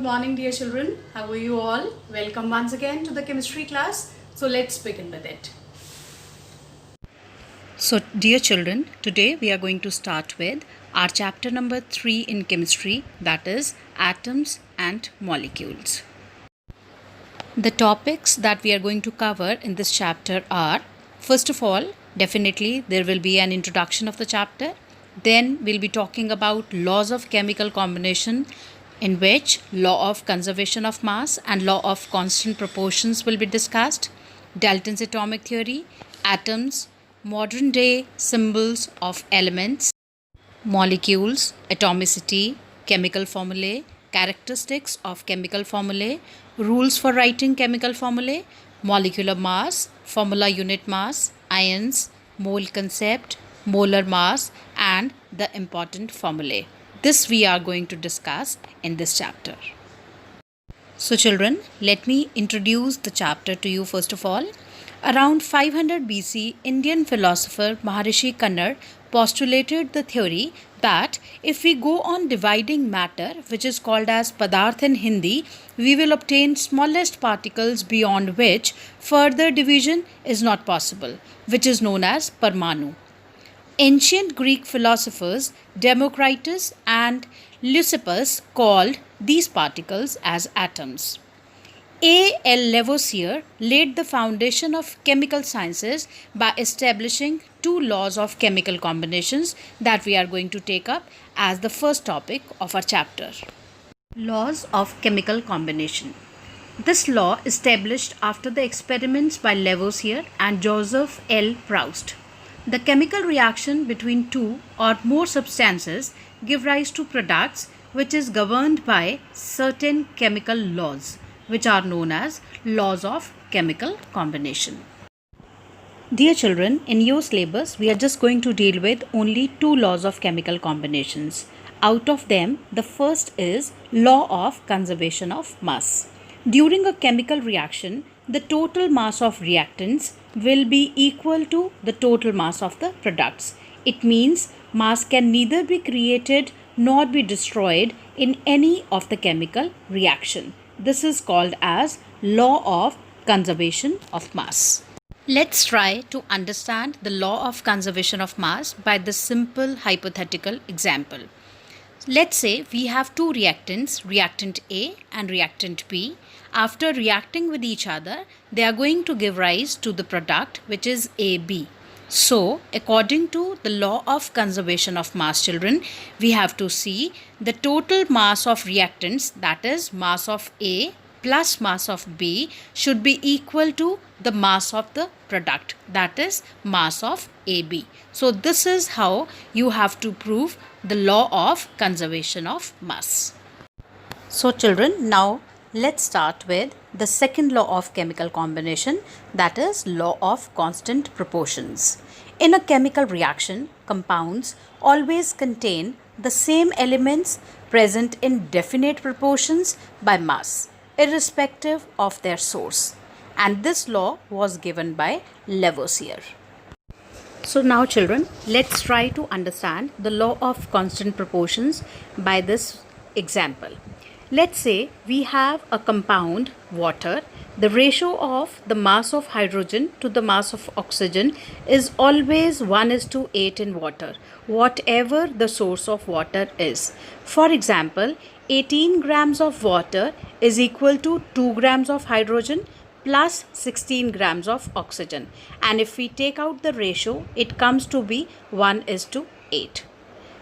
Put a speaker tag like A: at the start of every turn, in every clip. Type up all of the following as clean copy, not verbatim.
A: morning, dear children. How are you all? Welcome once again to the chemistry class. So let's begin with it.
B: So, dear children, today we are going to start with our chapter number 3 in chemistry, that is atoms and molecules. The topics that we are going to cover in this chapter are, first of all, definitely there will be an introduction of the chapter. Then we'll be talking about laws of chemical combination, in which law of conservation of mass and law of constant proportions will be discussed, Dalton's atomic theory, atoms, modern day symbols of elements, molecules, atomicity, chemical formulae, characteristics of chemical formulae, rules for writing chemical formulae, molecular mass, formula unit mass, ions, mole concept, molar mass, and the important formulae. This we are going to discuss in this chapter. So children, let me introduce the chapter to you first of all. Around 500 BC, Indian philosopher Maharishi Kannar postulated the theory that if we go on dividing matter, which is called as Padarth in Hindi, we will obtain smallest particles beyond which further division is not possible, which is known as Parmanu. Ancient Greek philosophers Democritus and Leucippus called these particles as atoms. A. L. Lavoisier laid the foundation of chemical sciences by establishing two laws of chemical combinations that we are going to take up as the first topic of our chapter. Laws of chemical combination. This law established after the experiments by Lavoisier and Joseph L. Proust. The chemical reaction between two or more substances give rise to products which is governed by certain chemical laws, which are known as laws of chemical combination. Dear children, in your syllabus, we are just going to deal with only two laws of chemical combinations. Out of them, the first is law of conservation of mass. During a chemical reaction, the total mass of reactants will be equal to the total mass of the products. It means mass can neither be created nor be destroyed in any of the chemical reaction. This is called as law of conservation of mass. Let's try to understand the law of conservation of mass by this simple hypothetical example. Let's say we have two reactants, reactant A and reactant B. After reacting with each other, they are going to give rise to the product which is AB. So, according to the law of conservation of mass, children, we have to see the total mass of reactants, that is mass of A plus mass of B, should be equal to the mass of the product, that is mass of AB. So, this is how you have to prove the law of conservation of mass. So, children, now let's start with the second law of chemical combination, that is law of constant proportions. In a chemical reaction, compounds always contain the same elements present in definite proportions by mass, irrespective of their source. And this law was given by Lavoisier. So now children, let's try to understand the law of constant proportions by this example. Let's say we have a compound, water. The ratio of the mass of hydrogen to the mass of oxygen is always 1:8 in water, whatever the source of water is. For example, 18 grams of water is equal to 2 grams of hydrogen plus 16 grams of oxygen. And if we take out the ratio, it comes to be 1:8.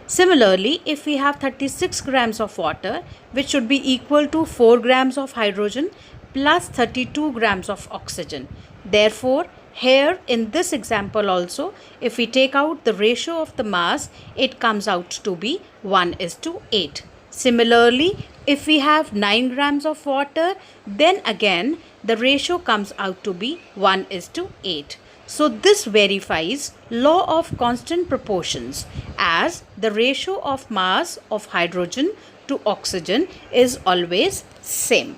B: Similarly, if we have 36 grams of water, which should be equal to 4 grams of hydrogen plus 32 grams of oxygen. Therefore, here in this example also, if we take out the ratio of the mass, it comes out to be 1:8. Similarly, if we have 9 grams of water, then again the ratio comes out to be 1:8. So this verifies law of constant proportions, as the ratio of mass of hydrogen to oxygen is always same.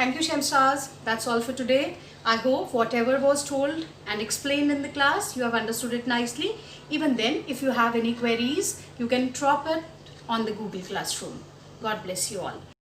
A: Thank you, Shemstars. That's all for today. I hope whatever was told and explained in the class, you have understood it nicely. Even then, if you have any queries, you can drop it on the Google Classroom. God bless you all.